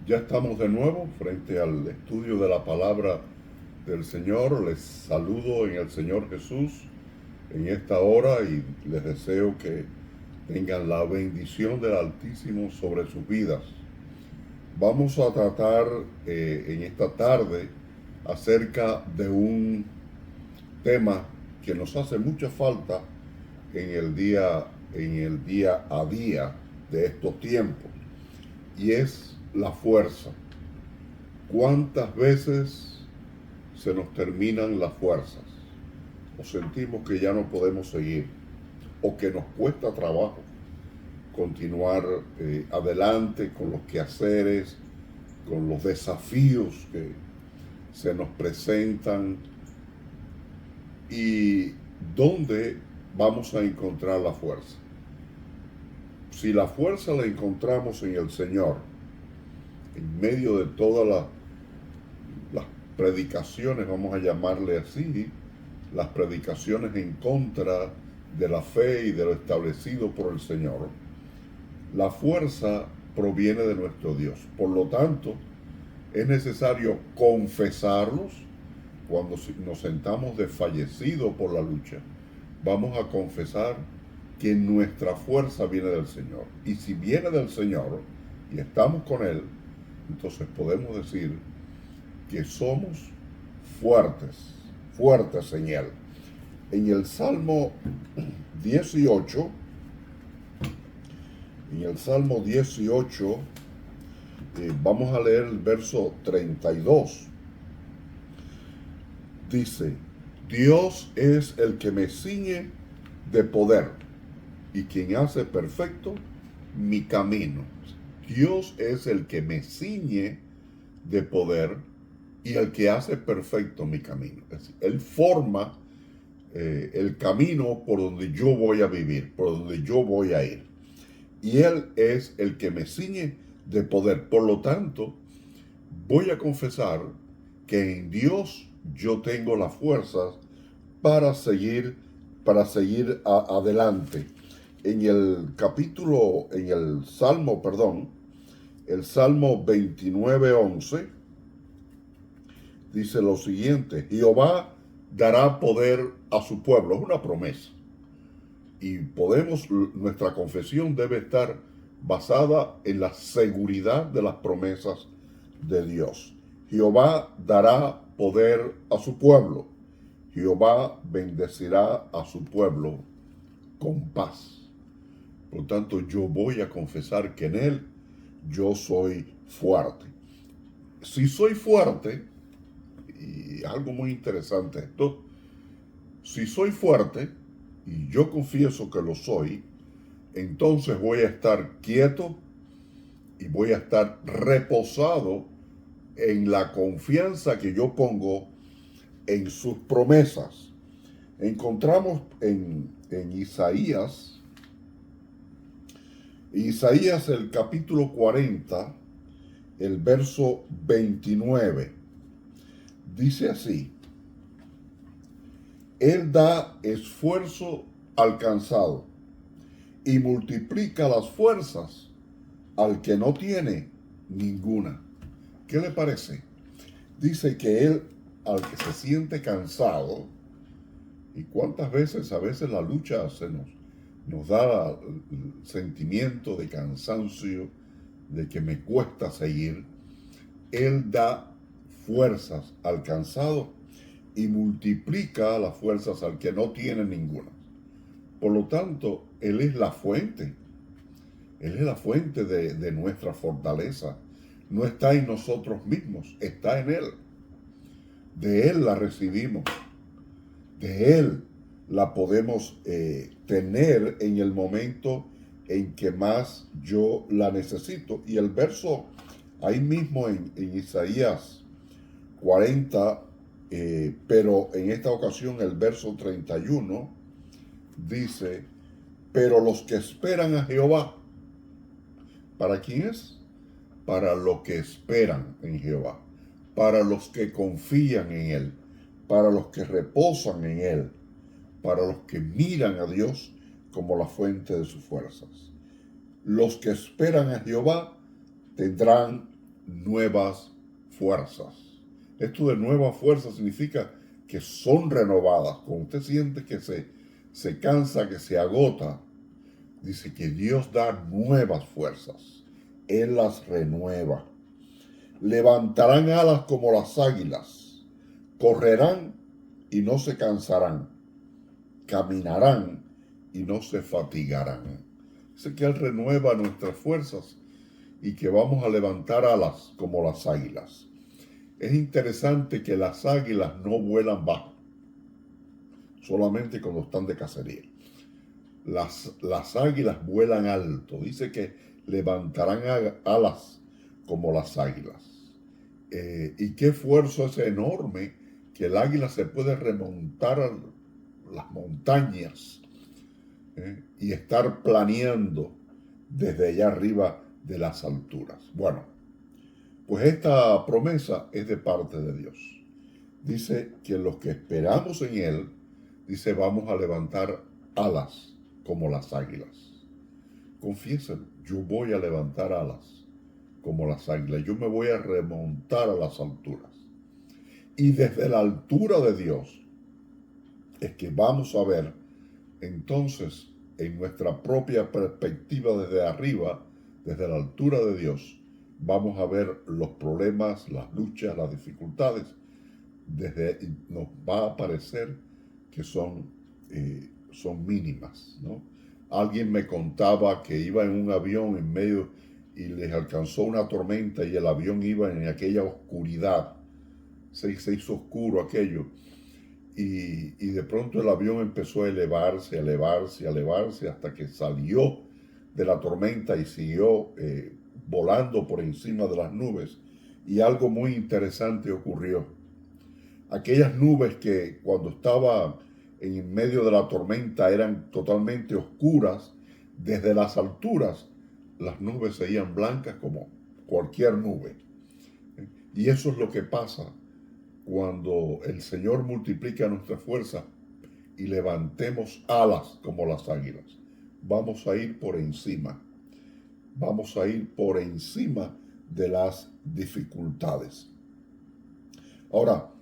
Ya estamos de nuevo frente al estudio de la palabra del Señor. Les saludo en el Señor Jesús en esta hora y les deseo que tengan la bendición del Altísimo sobre sus vidas. Vamos a tratar en esta tarde acerca de un tema que nos hace mucha falta en el día a día de estos tiempos, y es la fuerza. ¿Cuántas veces se nos terminan las fuerzas? O sentimos que ya no podemos seguir, o que nos cuesta trabajo continuar adelante con los quehaceres, con los desafíos que se nos presentan. ¿Y dónde vamos a encontrar la fuerza? Si la fuerza la encontramos en el Señor, en medio de todas las predicaciones, vamos a llamarle así, las predicaciones en contra de la fe y de lo establecido por el Señor, la fuerza proviene de nuestro Dios. Por lo tanto, es necesario confesarlos. Cuando nos sentamos desfallecidos por la lucha, vamos a confesar que nuestra fuerza viene del Señor. Y si viene del Señor y estamos con Él, entonces podemos decir que somos fuertes, fuertes en Él. En el Salmo 18, vamos a leer el verso 32. Dice: Dios es el que me ciñe de poder y quien hace perfecto mi camino. Dios es el que me ciñe de poder y el que hace perfecto mi camino. Es decir, Él forma el camino por donde yo voy a vivir, por donde yo voy a ir. Y Él es el que me ciñe de poder. Por lo tanto, voy a confesar que en Dios yo tengo las fuerzas para seguir adelante. En el Salmo 29:11 dice lo siguiente: Jehová dará poder a su pueblo. Es una promesa. Y nuestra confesión debe estar basada en la seguridad de las promesas de Dios. Jehová dará poder a su pueblo. Jehová bendecirá a su pueblo con paz. Por lo tanto, yo voy a confesar que en Él yo soy fuerte. Si soy fuerte, y algo muy interesante esto, si soy fuerte, y yo confieso que lo soy, entonces voy a estar quieto y voy a estar reposado en la confianza que yo pongo en sus promesas. Encontramos en Isaías el capítulo 40, el verso 29. Dice así: Él da esfuerzo al cansado y multiplica las fuerzas al que no tiene ninguna. ¿Qué le parece? Dice que Él, al que se siente cansado, y cuántas veces, a veces la lucha nos da el sentimiento de cansancio, de que me cuesta seguir. Él da fuerzas al cansado y multiplica las fuerzas al que no tiene ninguna. Por lo tanto, Él es la fuente. Él es la fuente de nuestra fortaleza. No está en nosotros mismos, está en Él. De Él la recibimos. De Él la podemos tener en el momento en que más yo la necesito. Y el verso ahí mismo en Isaías 40, pero en esta ocasión el verso 31 dice: pero los que esperan a Jehová, ¿para quién es? Para los que esperan en Jehová, para los que confían en Él, para los que reposan en Él, para los que miran a Dios como la fuente de sus fuerzas. Los que esperan a Jehová tendrán nuevas fuerzas. Esto de nuevas fuerzas significa que son renovadas. Cuando usted siente que se cansa, que se agota, dice que Dios da nuevas fuerzas. Él las renueva. Levantarán alas como las águilas. Correrán y no se cansarán. Caminarán y no se fatigarán. Dice que Él renueva nuestras fuerzas y que vamos a levantar alas como las águilas. Es interesante que las águilas no vuelan bajo, solamente cuando están de cacería. Las águilas vuelan alto. Dice que levantarán alas como las águilas. Y qué esfuerzo es enorme que el águila se puede remontar a las montañas y estar planeando desde allá arriba de las alturas. Bueno, pues esta promesa es de parte de Dios. Dice que los que esperamos en Él, dice, vamos a levantar alas como las águilas. Confiesen, yo voy a levantar alas como las águilas. Yo me voy a remontar a las alturas. Y desde la altura de Dios es que vamos a ver, entonces, en nuestra propia perspectiva desde arriba, desde la altura de Dios, vamos a ver los problemas, las luchas, las dificultades. Nos va a parecer que son mínimas, ¿no? Alguien me contaba que iba en un avión en medio y les alcanzó una tormenta y el avión iba en aquella oscuridad. Se hizo oscuro aquello. Y de pronto el avión empezó a elevarse, hasta que salió de la tormenta y siguió volando por encima de las nubes. Y algo muy interesante ocurrió. Aquellas nubes que cuando estaba en medio de la tormenta eran totalmente oscuras, desde las alturas las nubes se veían blancas como cualquier nube. Y eso es lo que pasa cuando el Señor multiplica nuestra fuerza y levantemos alas como las águilas. Vamos a ir por encima. Vamos a ir por encima de las dificultades. Ahora,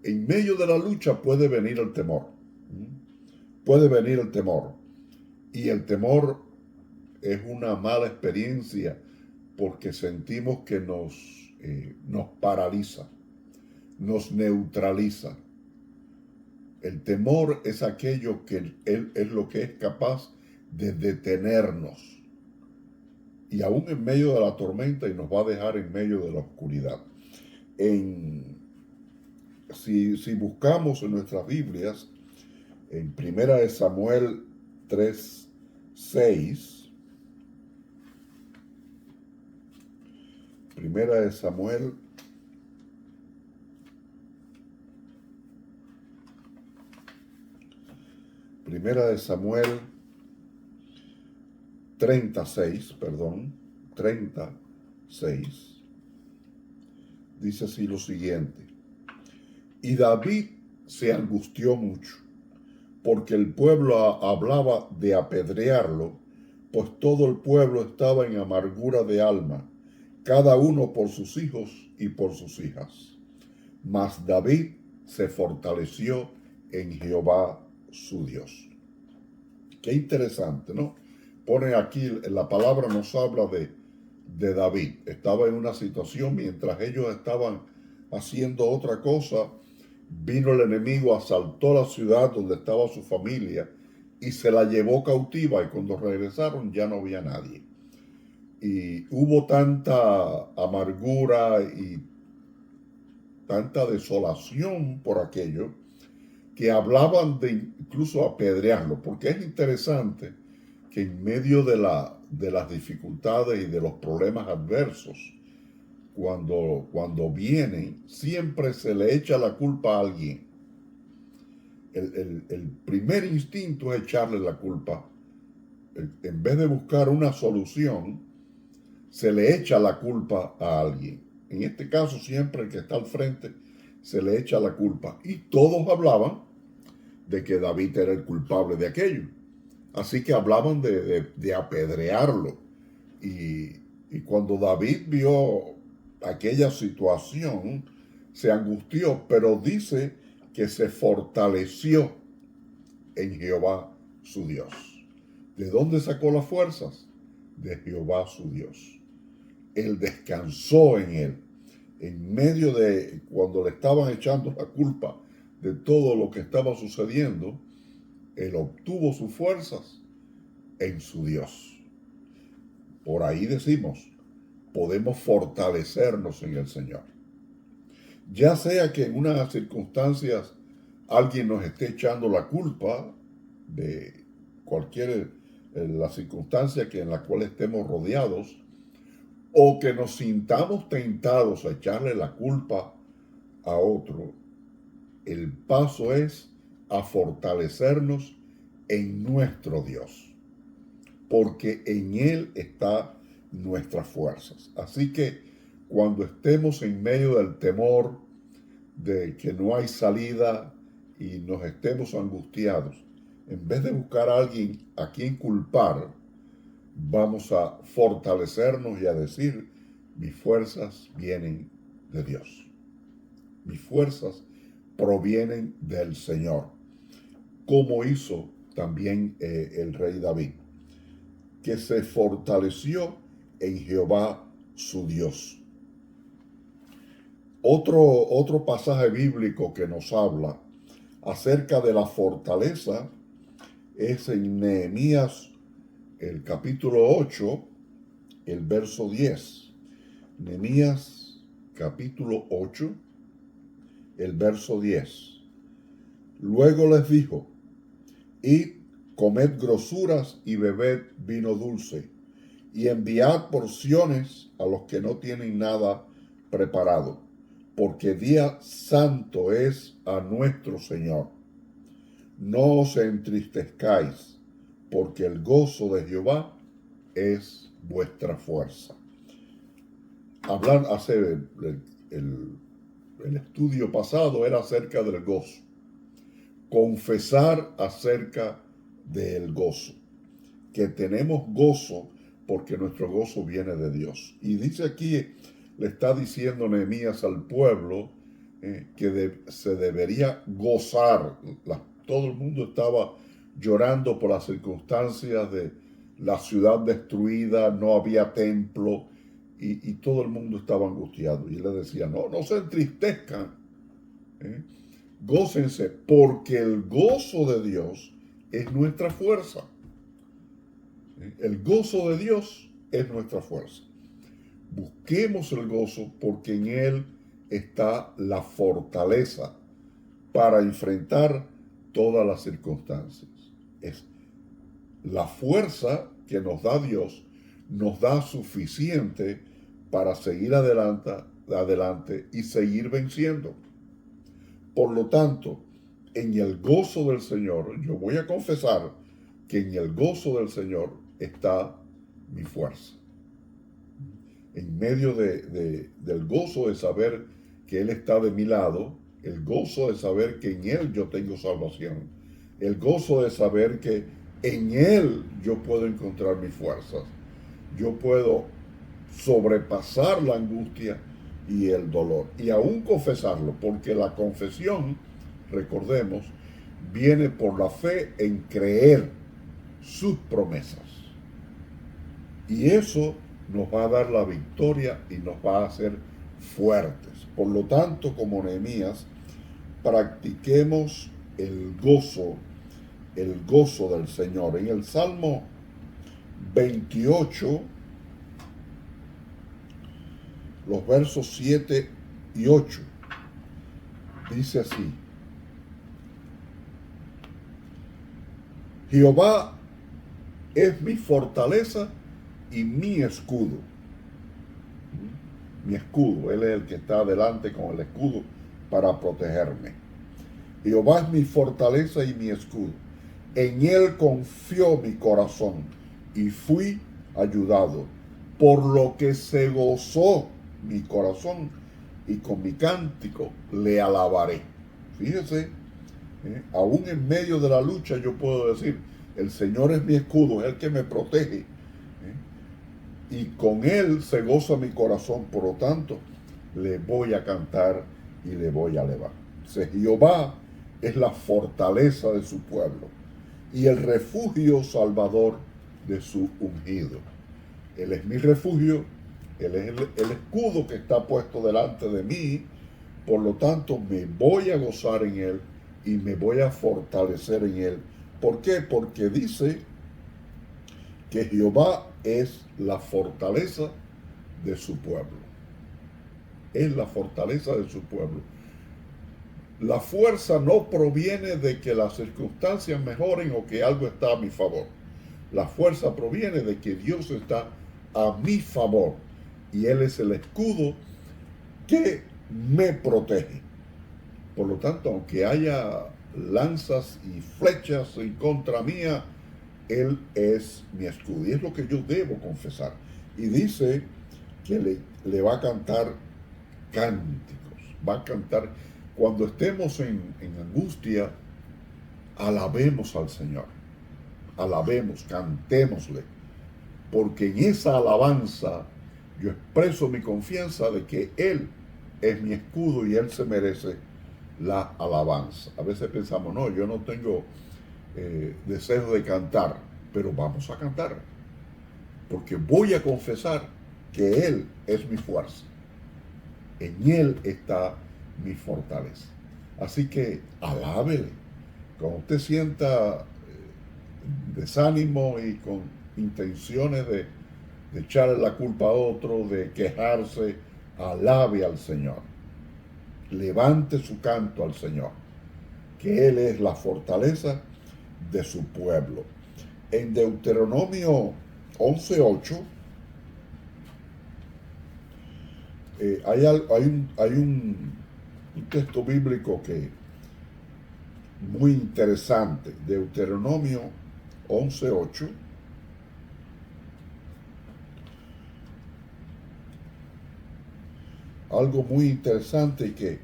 en medio de la lucha puede venir el temor. Puede venir el temor. Y el temor es una mala experiencia porque sentimos que nos paraliza, nos neutraliza. El temor es aquello que es lo que es capaz de detenernos. Y aún en medio de la tormenta, y nos va a dejar en medio de la oscuridad. Si buscamos en nuestras Biblias, en 1 Samuel 3:6, 1 Samuel 36, dice así lo siguiente: y David se angustió mucho, porque el pueblo hablaba de apedrearlo, pues todo el pueblo estaba en amargura de alma, cada uno por sus hijos y por sus hijas. Mas David se fortaleció en Jehová su Dios. Qué interesante, ¿no? Pone aquí, la palabra nos habla de David. Estaba en una situación mientras ellos estaban haciendo otra cosa. Vino el enemigo, asaltó la ciudad donde estaba su familia y se la llevó cautiva, y cuando regresaron ya no había nadie. Y hubo tanta amargura y tanta desolación por aquello que hablaban de incluso apedrearlo, porque es interesante que en medio de las dificultades y de los problemas adversos, cuando vienen, siempre se le echa la culpa a alguien. El primer instinto es echarle la culpa. En vez de buscar una solución, se le echa la culpa a alguien. En este caso, siempre el que está al frente se le echa la culpa. Y todos hablaban de que David era el culpable de aquello. Así que hablaban de apedrearlo. Y cuando David vio aquella situación, se angustió, pero dice que se fortaleció en Jehová su Dios. ¿De dónde sacó las fuerzas? De Jehová su Dios. Él descansó en él. En medio de cuando le estaban echando la culpa de todo lo que estaba sucediendo, él obtuvo sus fuerzas en su Dios. Por ahí decimos, podemos fortalecernos en el Señor. Ya sea que en unas circunstancias alguien nos esté echando la culpa de cualquier la circunstancia en la cual estemos rodeados, o que nos sintamos tentados a echarle la culpa a otro, el paso es a fortalecernos en nuestro Dios, porque en Él está nuestras fuerzas. Así que cuando estemos en medio del temor de que no hay salida y nos estemos angustiados, en vez de buscar a alguien a quien culpar, vamos a fortalecernos y a decir, mis fuerzas vienen de Dios. Mis fuerzas provienen del Señor, como hizo también el rey David, que se fortaleció en Jehová su Dios. Otro pasaje bíblico que nos habla acerca de la fortaleza es en Nehemías, el capítulo 8, el verso 10. Nehemías, capítulo 8, el verso 10. Luego les dijo, id, comed grosuras y bebed vino dulce, y enviad porciones a los que no tienen nada preparado, porque día santo es a nuestro Señor. No os entristezcáis, porque el gozo de Jehová es vuestra fuerza. Hablar, hacer el estudio pasado era acerca del gozo. Confesar acerca del gozo. Que tenemos gozo porque nuestro gozo viene de Dios. Y dice aquí, le está diciendo Nehemías al pueblo que se debería gozar. Todo el mundo estaba llorando por las circunstancias de la ciudad destruida, no había templo y todo el mundo estaba angustiado. Y él le decía, no se entristezcan, gócense, porque el gozo de Dios es nuestra fuerza. El gozo de Dios es nuestra fuerza. Busquemos el gozo porque en él está la fortaleza para enfrentar todas las circunstancias. Es la fuerza que nos da Dios, nos da suficiente para seguir adelante y seguir venciendo. Por lo tanto, en el gozo del Señor, yo voy a confesar que en el gozo del Señor está mi fuerza. En medio del gozo de saber que Él está de mi lado, el gozo de saber que en Él yo tengo salvación, el gozo de saber que en Él yo puedo encontrar mis fuerzas, yo puedo sobrepasar la angustia y el dolor, y aún confesarlo, porque la confesión, recordemos, viene por la fe en creer sus promesas. Y eso nos va a dar la victoria y nos va a hacer fuertes. Por lo tanto, como Nehemías, practiquemos el gozo del Señor. En el Salmo 28, los versos 7 y 8, dice así: Jehová es mi fortaleza y mi escudo. Mi escudo, Él es el que está adelante con el escudo para protegerme. Jehová es mi fortaleza y mi escudo. En Él confió mi corazón y fui ayudado, por lo que se gozó mi corazón y con mi cántico le alabaré. Fíjese, aún en medio de la lucha yo puedo decir, el Señor es mi escudo, es el que me protege. y con él se goza mi corazón, por lo tanto, le voy a cantar y le voy a alabar. Jehová es la fortaleza de su pueblo y el refugio salvador de su ungido. Él es mi refugio, él es el escudo que está puesto delante de mí, por lo tanto me voy a gozar en él y me voy a fortalecer en él. ¿Por qué? Porque dice que Jehová es la fortaleza de su pueblo. Es la fortaleza de su pueblo. La fuerza no proviene de que las circunstancias mejoren o que algo está a mi favor. La fuerza proviene de que Dios está a mi favor y Él es el escudo que me protege. Por lo tanto, aunque haya lanzas y flechas en contra mía, Él es mi escudo. Y es lo que yo debo confesar. Y dice que le va a cantar cánticos. Va a cantar. Cuando estemos en angustia, alabemos al Señor. Alabemos, cantémosle. Porque en esa alabanza yo expreso mi confianza de que Él es mi escudo y Él se merece la alabanza. A veces pensamos, no, yo no tengo deseo de cantar, pero vamos a cantar, porque voy a confesar que Él es mi fuerza, en Él está mi fortaleza. Así que alábele. Cuando usted sienta desánimo y con intenciones de echarle la culpa a otro, de quejarse, alabe al Señor. Levante su canto al Señor, que Él es la fortaleza de su pueblo. En Deuteronomio 11:8 hay un texto bíblico que muy interesante. Deuteronomio 11:8. Algo muy interesante y que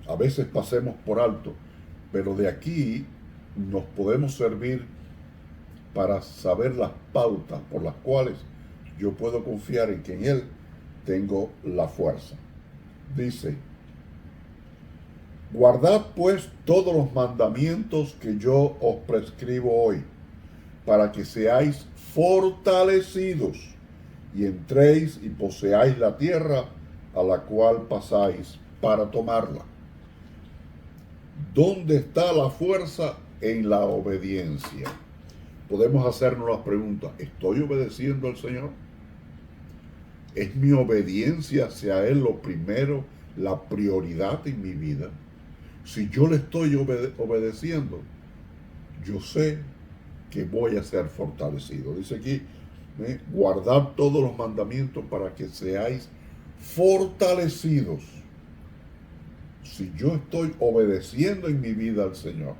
a veces pasemos por alto, pero de aquí nos podemos servir para saber las pautas por las cuales yo puedo confiar en que en Él tengo la fuerza. Dice: guardad pues todos los mandamientos que yo os prescribo hoy, para que seáis fortalecidos y entréis y poseáis la tierra a la cual pasáis para tomarla. ¿Dónde está la fuerza? En la obediencia. Podemos hacernos la pregunta: ¿estoy obedeciendo al Señor? ¿Es mi obediencia hacia Él lo primero, la prioridad en mi vida? Si yo le estoy obedeciendo, yo sé que voy a ser fortalecido. Dice aquí, guardad todos los mandamientos para que seáis fortalecidos. Si yo estoy obedeciendo en mi vida al Señor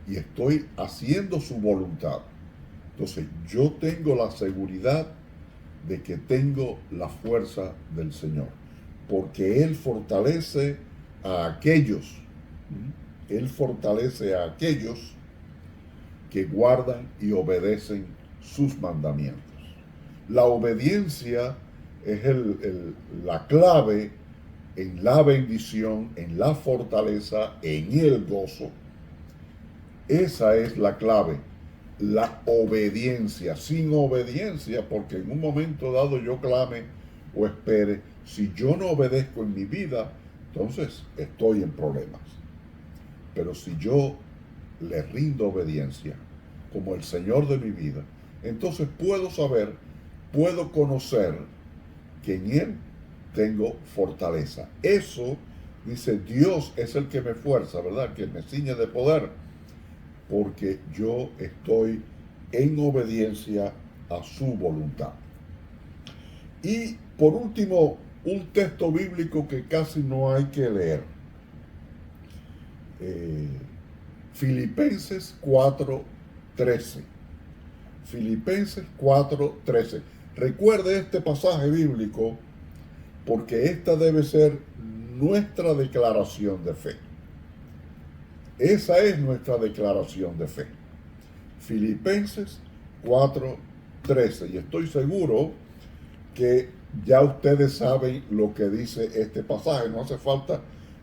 y estoy haciendo su voluntad, entonces yo tengo la seguridad de que tengo la fuerza del Señor, porque Él fortalece a aquellos, Él fortalece a aquellos que guardan y obedecen sus mandamientos. La obediencia es la clave en la bendición, en la fortaleza, en el gozo. Esa es la clave, la obediencia. Sin obediencia, porque en un momento dado yo clame o espere, si yo no obedezco en mi vida, entonces estoy en problemas. Pero si yo le rindo obediencia como el Señor de mi vida, entonces puedo saber, puedo conocer que en Él tengo fortaleza. Eso, dice, Dios es el que me fuerza, ¿verdad? Que me ciñe de poder, porque yo estoy en obediencia a su voluntad. Y por último, un texto bíblico que casi no hay que leer. Filipenses 4:13. Filipenses 4:13. Recuerde este pasaje bíblico porque esta debe ser nuestra declaración de fe. Esa es nuestra declaración de fe. Filipenses 4:13. 13. Y estoy seguro que ya ustedes saben lo que dice este pasaje. No hace falta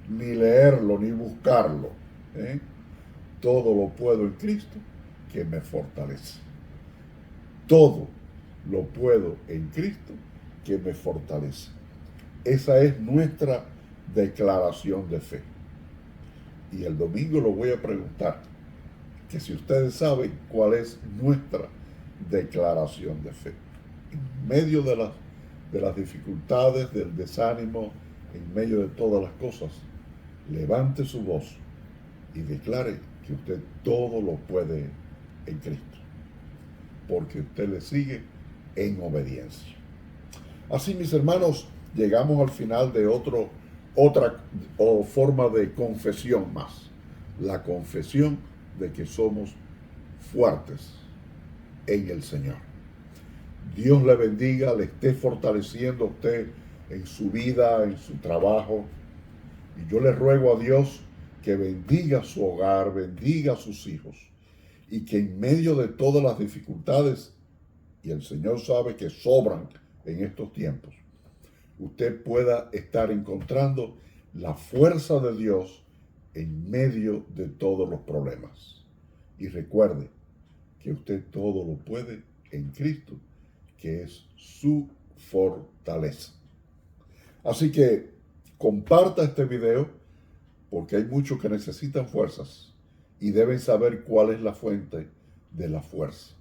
ni leerlo ni buscarlo. Todo lo puedo en Cristo que me fortalece. Todo lo puedo en Cristo que me fortalece. Esa es nuestra declaración de fe. Y el domingo lo voy a preguntar, que si ustedes saben cuál es nuestra declaración de fe. En medio de las dificultades, del desánimo, en medio de todas las cosas, levante su voz y declare que usted todo lo puede en Cristo, porque usted le sigue en obediencia. Así, mis hermanos, llegamos al final de otra forma de confesión más. La confesión de que somos fuertes en el Señor. Dios le bendiga, le esté fortaleciendo a usted en su vida, en su trabajo. Y yo le ruego a Dios que bendiga su hogar, bendiga a sus hijos. Y que en medio de todas las dificultades, y el Señor sabe que sobran en estos tiempos, usted pueda estar encontrando la fuerza de Dios en medio de todos los problemas. Y recuerde que usted todo lo puede en Cristo, que es su fortaleza. Así que comparta este video, porque hay muchos que necesitan fuerzas y deben saber cuál es la fuente de la fuerza.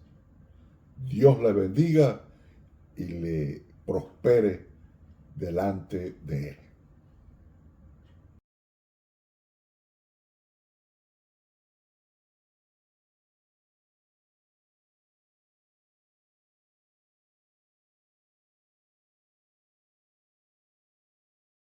Dios le bendiga y le prospere delante de Él.